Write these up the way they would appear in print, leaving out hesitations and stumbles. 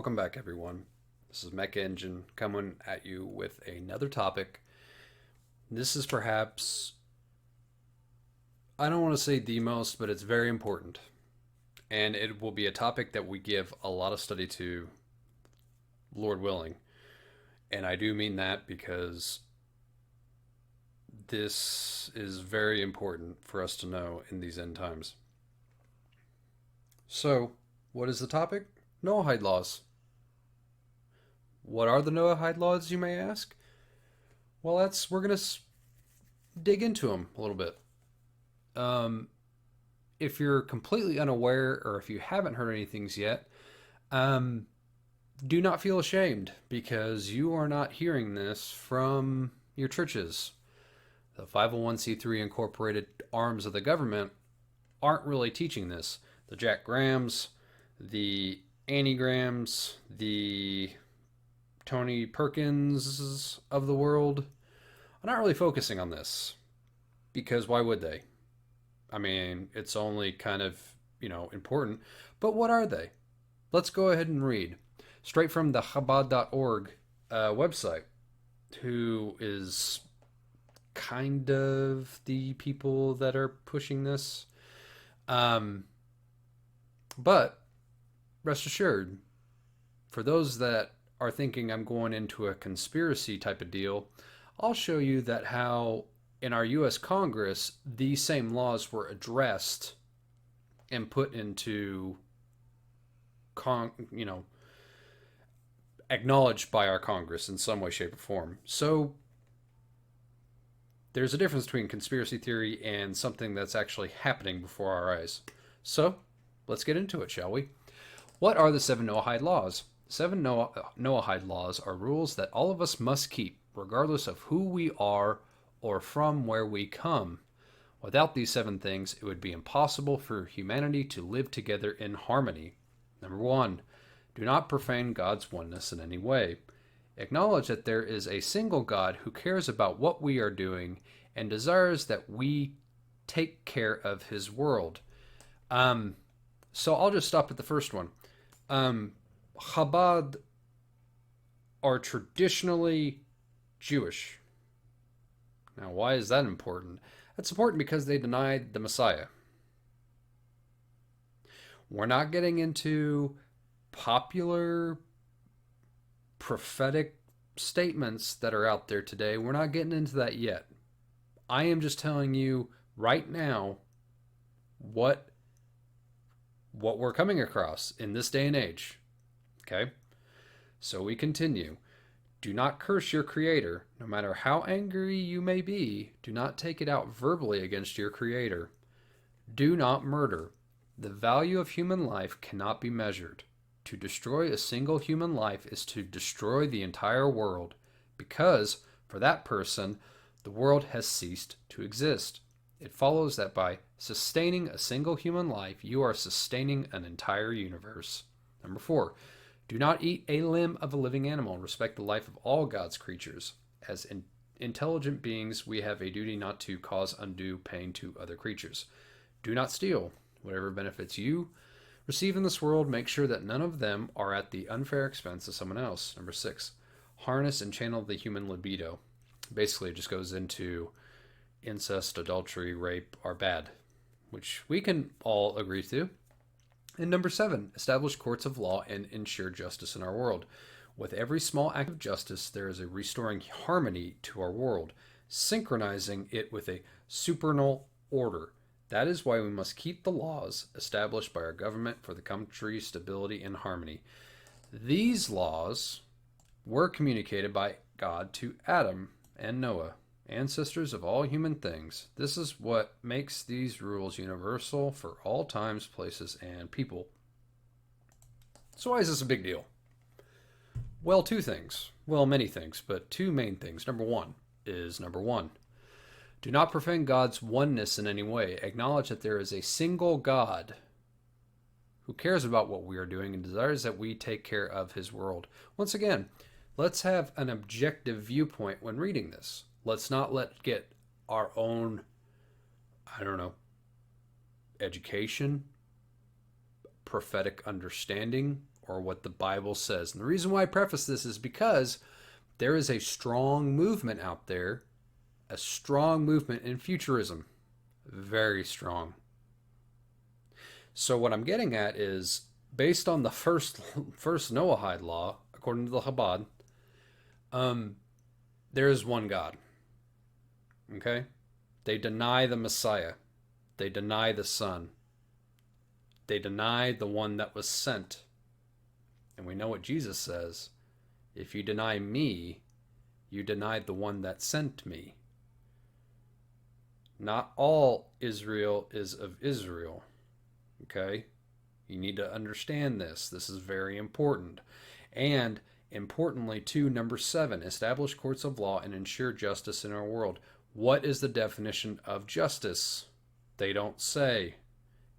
Welcome back, everyone. This is Mech Engine coming at you with another topic. This is perhaps, I don't want to say the most, but it's very important. And it will be a topic that we give a lot of study to, Lord willing. And I do mean that because this is very important for us to know in these end times. So, what is the topic? Noahide Laws. What are the Noahide Laws, you may ask? Well, we're going to dig into them a little bit. Um, if you're completely unaware or if you haven't heard anything yet, um, do not feel ashamed because you are not hearing this from your churches. The 501c3 incorporated arms of the government aren't really teaching this. The Jack Grahams, the Annie Grahams, the Tony Perkins of the world are not really focusing on this because why would they? I mean, it's only kind of, important. But what are they? Let's go ahead and read straight from the Chabad.org website, who is kind of the people that are pushing this. Um, but rest assured, for those that are thinking I'm going into a conspiracy type of deal, I'll show you that how in our US Congress these same laws were addressed and put into acknowledged by our Congress in some way, shape, or form. So there's a difference between conspiracy theory and something that's actually happening before our eyes. So let's get into it, shall we? What are the seven Noahide laws? Seven Noahide laws are rules that all of us must keep, regardless of who we are or from where we come. Without these seven things, it would be impossible for humanity to live together in harmony. Number one, do not profane God's oneness in any way. Acknowledge that there is a single God who cares about what we are doing and desires that we take care of his world. So I'll just stop at the first one. Chabad are traditionally Jewish. Now, why is that important? That's important because they denied the Messiah. We're not getting into popular prophetic statements that are out there today. We're not getting into that yet. I am just telling you right now what we're coming across in this day and age. Okay? So we continue. Do not curse your Creator. No matter how angry you may be, do not take it out verbally against your Creator. Do not murder. The value of human life cannot be measured. To destroy a single human life is to destroy the entire world, because, for that person, the world has ceased to exist. It follows that by sustaining a single human life, you are sustaining an entire universe. Number 4. Do not eat a limb of a living animal. Respect the life of all God's creatures. As intelligent beings, we have a duty not to cause undue pain to other creatures. Do not steal. Whatever benefits you receive in this world, make sure that none of them are at the unfair expense of someone else. Number 6. Harness and channel the human libido. Basically, it just goes into incest, adultery, rape are bad, which we can all agree to. And number 7, establish courts of law and ensure justice in our world. With every small act of justice, there is a restoring harmony to our world, synchronizing it with a supernal order. That is why we must keep the laws established by our government for the country's stability and harmony. These laws were communicated by God to Adam and Noah, ancestors of all human things. This is what makes these rules universal for all times, places, and people. So why is this a big deal? Well, two things. Well, many things, but two main things. Number one, do not profane God's oneness in any way. Acknowledge that there is a single God who cares about what we are doing and desires that we take care of his world. Once again, let's have an objective viewpoint when reading this. Let's not get our own, education, prophetic understanding, or what the Bible says. And the reason why I preface this is because there is a strong movement out there, a strong movement in futurism. Very strong. So what I'm getting at is, based on the first Noahide law, according to the Chabad, there is one God. Okay? They deny the Messiah. They deny the Son. They deny the one that was sent. And we know what Jesus says. If you deny me, you denied the one that sent me. Not all Israel is of Israel. Okay? You need to understand this. This is very important. And importantly, too, number 7, establish courts of law and ensure justice in our world. What is the definition of justice? They don't say.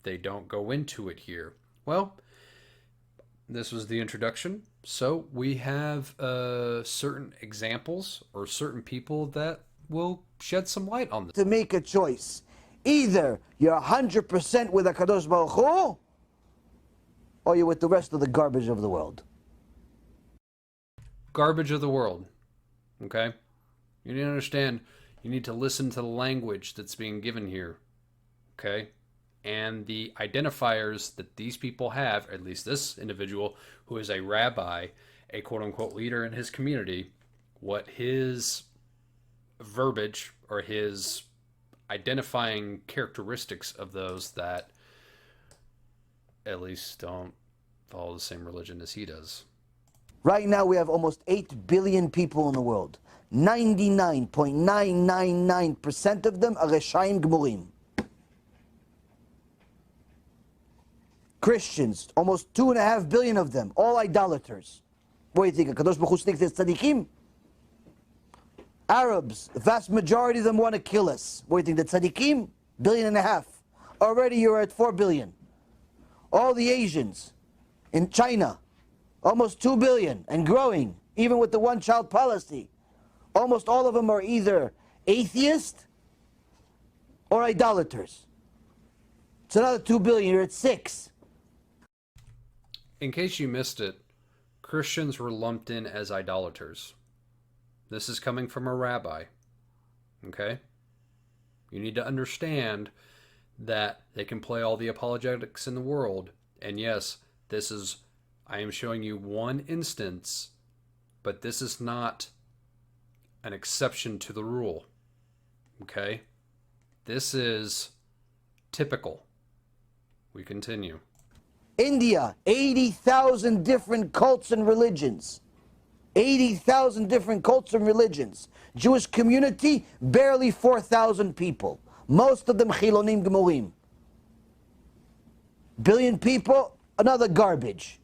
They don't go into it here. Well, this was the introduction. So we have certain examples or certain people that will shed some light on this. To make a choice. Either you're 100% with HaKadosh Baruch Hu, or you're with the rest of the garbage of the world. Garbage of the world. Okay? You need to understand, you need to listen to the language that's being given here. Okay? And the identifiers that these people have, at least this individual who is a rabbi, a quote-unquote leader in his community, what his verbiage or his identifying characteristics of those that at least don't follow the same religion as he does. Right now we have almost 8 billion people in the world. 99.999% of them are Reshaim Gmurim. Christians, almost 2.5 billion of them, all idolaters. What do you think? Kadosh Baruch Hu thinks there's tzaddikim? Arabs, the vast majority of them want to kill us. What do you think? The tzaddikim? 1.5 billion. Already you're at 4 billion. All the Asians in China, almost 2 billion and growing, even with the one-child policy. Almost all of them are either atheist or idolaters. It's another 2 billion, you're at 6. In case you missed it, Christians were lumped in as idolaters. This is coming from a rabbi. Okay? You need to understand that they can play all the apologetics in the world. And yes, I am showing you one instance, but this is not an exception to the rule. Okay? This is typical. We continue. India, 80,000 different cults and religions. 80,000 different cults and religions. Jewish community, barely 4,000 people. Most of them Chilonim Gemurim. Billion people, another garbage.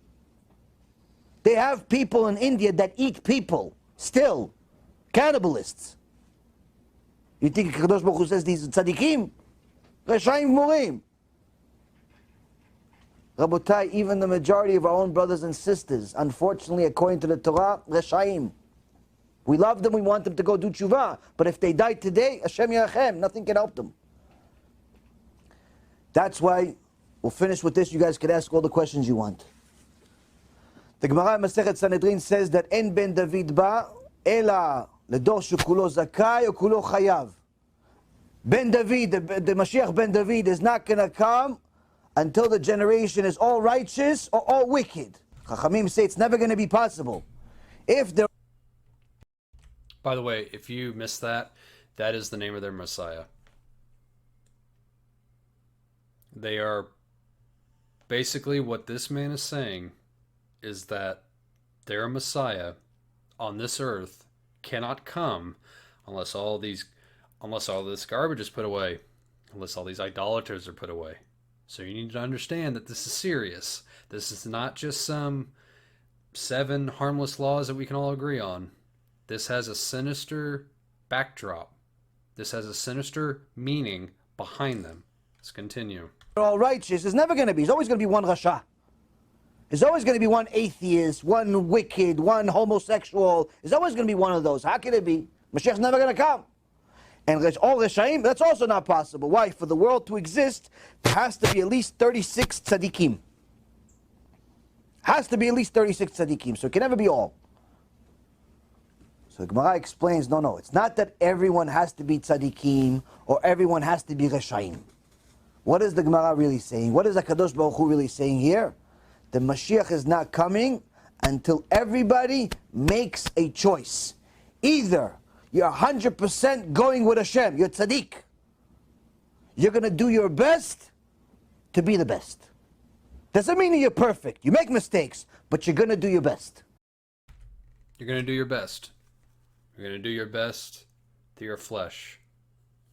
They have people in India that eat people, still. Cannibalists. You think Kadosh Baruch Hu says these tzaddikim? Reshaim Gemurim. Rabotai, even the majority of our own brothers and sisters, unfortunately, according to the Torah, Reshaim. We love them, we want them to go do tshuva, but if they die today, Hashem Yerachem, nothing can help them. That's why we'll finish with this. You guys can ask all the questions you want. The Gemara in Masechet Sanhedrin says that En ben David ba ela ledor shekulo zakai or kulo chayav. Ben David, the Mashiach ben David is not going to come until the generation is all righteous or all wicked. Chachamim say it's never going to be possible. If there... By the way, if you missed that, that is the name of their Messiah. They are basically, what this man is saying is that their Messiah on this earth cannot come unless all this garbage is put away, unless all these idolaters are put away. So you need to understand that this is serious. This is not just some 7 harmless laws that we can all agree on. This has a sinister backdrop. This has a sinister meaning behind them. Let's continue. all righteous, there's never going to be. There's always going to be one Rasha. There's always going to be one atheist, one wicked, one homosexual. There's always going to be one of those. How can it be? Mashiach's never going to come. And all Reshaim, that's also not possible. Why? For the world to exist, there has to be at least 36 tzaddikim. Has to be at least 36 tzaddikim, so it can never be all. So the Gemara explains, no, it's not that everyone has to be tzaddikim or everyone has to be reshaim. What is the Gemara really saying? What is HaKadosh Baruch Hu really saying here? The Mashiach is not coming until everybody makes a choice. Either you're 100% going with Hashem, you're tzaddik. You're going to do your best to be the best. Doesn't mean that you're perfect. You make mistakes, but you're going to do your best. You're going to do your best. You're going to do your best to your flesh.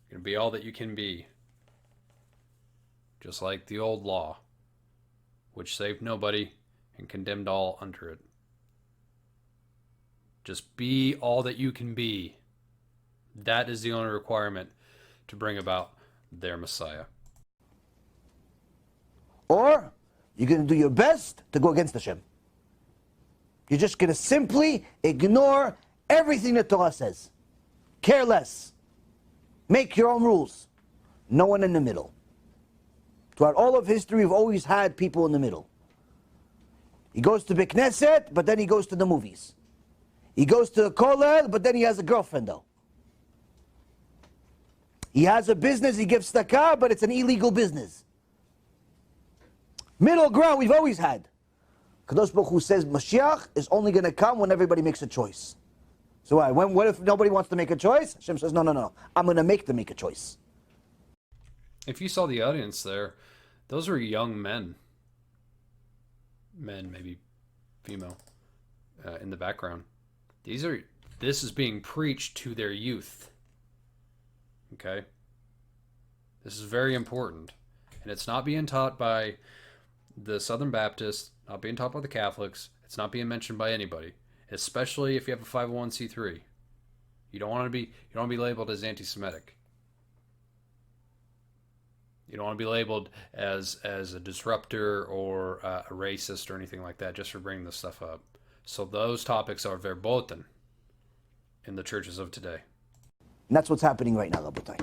You're going to be all that you can be. Just like the old law, which saved nobody and condemned all under it. Just be all that you can be. That is the only requirement to bring about their Messiah. Or you're going to do your best to go against Hashem. You're just going to simply ignore everything the Torah says. Care less. Make your own rules. No one in the middle. Throughout all of history, we've always had people in the middle. He goes to Beit Knesset, but then he goes to the movies. He goes to the kollel, but then he has a girlfriend though. He has a business, he gives tzedakah, but it's an illegal business. Middle ground we've always had. Kadosh Baruch Hu says Mashiach is only going to come when everybody makes a choice. So what if nobody wants to make a choice? Hashem says, no. I'm going to make them make a choice. If you saw the audience there, those were young men, maybe female, in the background. This is being preached to their youth. Okay? This is very important. And it's not being taught by the Southern Baptists, not being taught by the Catholics. It's not being mentioned by anybody, especially if you have a 501c3. You don't want to be labeled as anti-Semitic. You don't want to be labeled as a disruptor or a racist or anything like that just for bringing this stuff up. So those topics are verboten in the churches of today. And that's what's happening right now, Rabotai.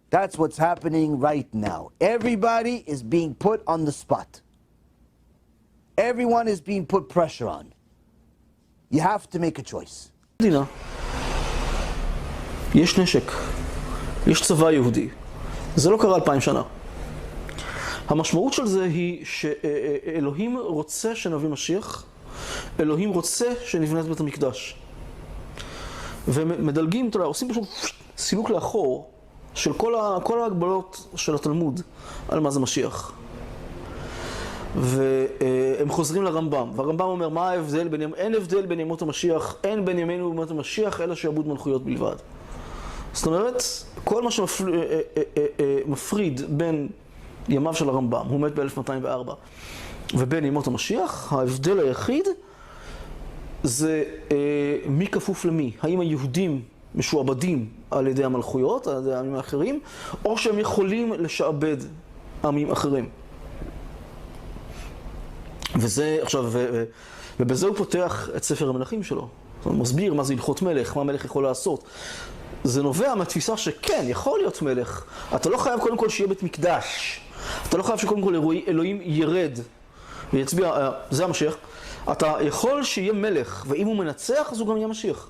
That's what's happening right now. Everybody is being put on the spot. Everyone is being put pressure on. You have to make a choice. יש נשק, יש צבא יהודי. זה לא קרה 2000 שנה. המשמעות של זה היא שאלוהים רוצה שנביא משיח, אלוהים רוצה שנבנה את בית המקדש. ומדלגים, אתה יודע, עושים פשוט סילוק לאחור של כל ההגבלות של התלמוד על מה זה משיח. והם חוזרים לרמב"ם, והרמב"ם אומר, מה ההבדל ביניהם? אין הבדל בין ימות המשיח, אין בין ימינו ובימות המשיח, אלא שעבוד מלכויות בלבד. זאת אומרת, כל מה שמפריד בין ימיו של הרמב"ם, הוא מת ב-1204, ובין ימות המשיח, ההבדל היחיד זה מי כפוף למי. האם היהודים משועבדים על ידי המלכויות, על ידי העמים האחרים, או שהם יכולים לשעבד עמים אחרים. וזה, עכשיו, ובזה הוא פותח את ספר המלכים שלו. הוא מסביר מה זה הלכות מלך, מה המלך יכול לעשות. זה נובע מהתפיסה שכן, יכול להיות מלך. אתה לא חייב קודם כל שיהיה בית מקדש. אתה לא חייב שקודם כל אלוהים ירד ויצביע, זה המשיח. אתה יכול שיהיה מלך, ואם הוא מנצח, אז הוא גם יהיה משיח.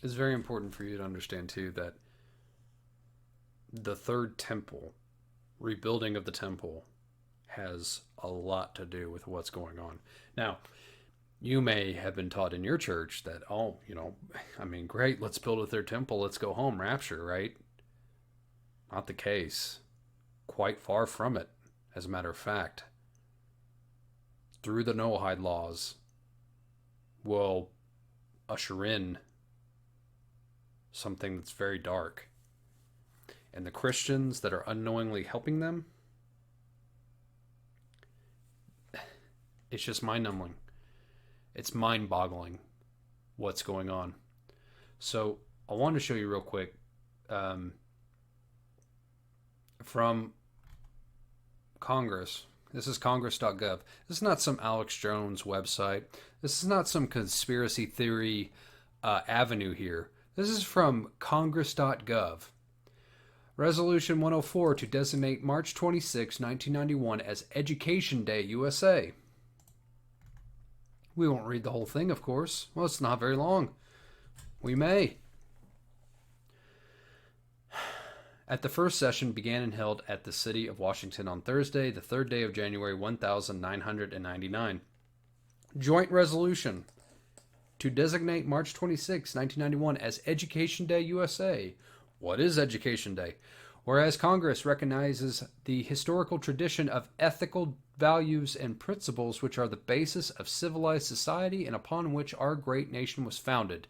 It's very important for you to understand too that the third temple, rebuilding of the temple, has a lot to do with what's going on. Now, you may have been taught in your church that, great, let's build a third temple, let's go home, rapture, right? Not the case. Quite far from it, as a matter of fact. Through the Noahide Laws, will usher in something that's very dark. And the Christians that are unknowingly helping them, it's just mind-numbing. It's mind-boggling what's going on. So I wanted to show you real quick from Congress. This is congress.gov. This is not some Alex Jones website. This is not some conspiracy theory avenue here. This is from congress.gov. Resolution 104 to designate March 26, 1991 as Education Day USA. We won't read the whole thing, of course. Well, it's not very long. We may. At the first session began and held at the city of Washington on Thursday, the 3rd day of January 1999. Joint resolution to designate March 26, 1991 as Education Day USA. What is Education Day? Whereas Congress recognizes the historical tradition of ethical values and principles which are the basis of civilized society and upon which our great nation was founded.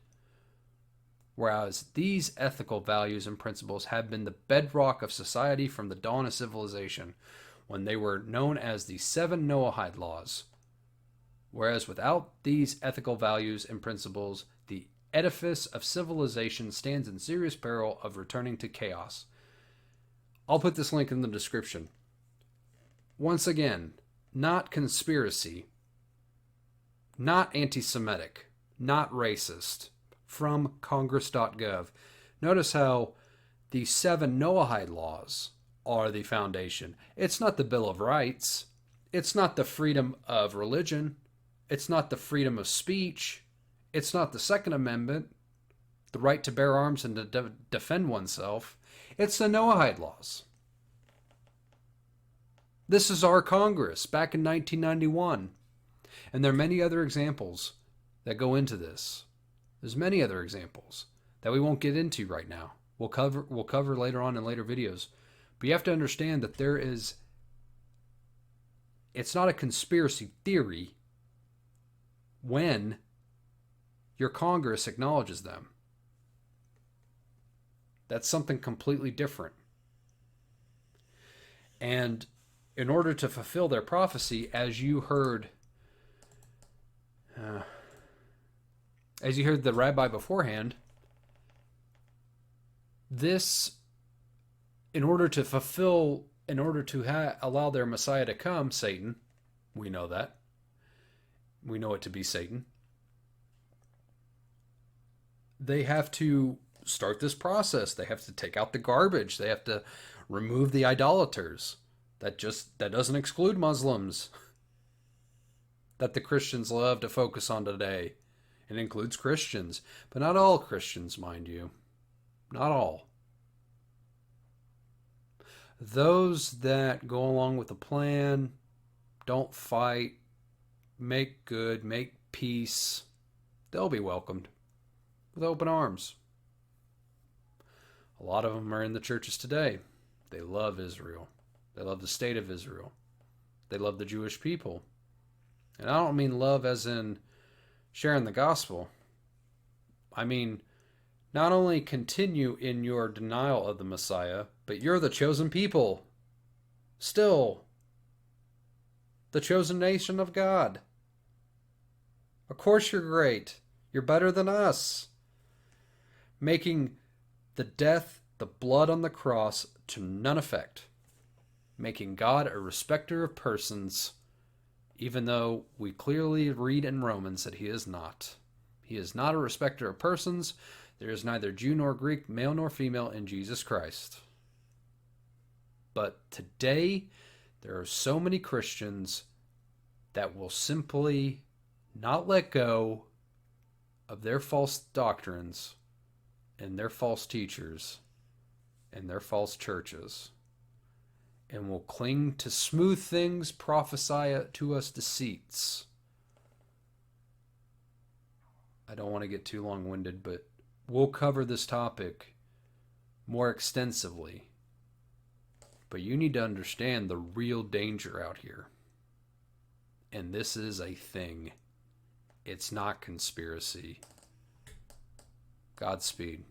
Whereas these ethical values and principles have been the bedrock of society from the dawn of civilization, when they were known as the 7 Noahide Laws. Whereas without these ethical values and principles, the edifice of civilization stands in serious peril of returning to chaos. I'll put this link in the description. Once again, not conspiracy, not anti-Semitic, not racist, from congress.gov. Notice how the 7 Noahide Laws are the foundation. It's not the Bill of Rights. It's not the freedom of religion. It's not the freedom of speech. It's not the Second Amendment, the right to bear arms and to defend oneself. It's the Noahide Laws. This is our Congress back in 1991. And there are many other examples that go into this. There's many other examples that we won't get into right now. We'll cover later on in later videos. But you have to understand that it's not a conspiracy theory when your Congress acknowledges them. That's something completely different. And in order to fulfill their prophecy, as you heard the rabbi beforehand, in order to allow their Messiah to come, Satan, we know that. We know it to be Satan. They have to start this process. They have to take out the garbage. They have to remove the idolaters. That doesn't exclude Muslims that the Christians love to focus on today. It includes Christians, but not all Christians, mind you. Not all. Those that go along with the plan, don't fight, make good, make peace, they'll be welcomed with open arms. A lot of them are in the churches today. They love Israel. They love the state of Israel. They love the Jewish people. And I don't mean love as in sharing the gospel. I mean, not only continue in your denial of the Messiah, but you're the chosen people. Still, the chosen nation of God. Of course you're great. You're better than us. Making the death, the blood on the cross, to none effect. Making God a respecter of persons, even though we clearly read in Romans that he is not. He is not a respecter of persons. There is neither Jew nor Greek, male nor female in Jesus Christ. But today, there are so many Christians that will simply not let go of their false doctrines and their false teachers and their false churches, and will cling to smooth things, prophesy to us deceits. I don't want to get too long-winded, but we'll cover this topic more extensively. But you need to understand the real danger out here. And this is a thing. It's not conspiracy. Godspeed.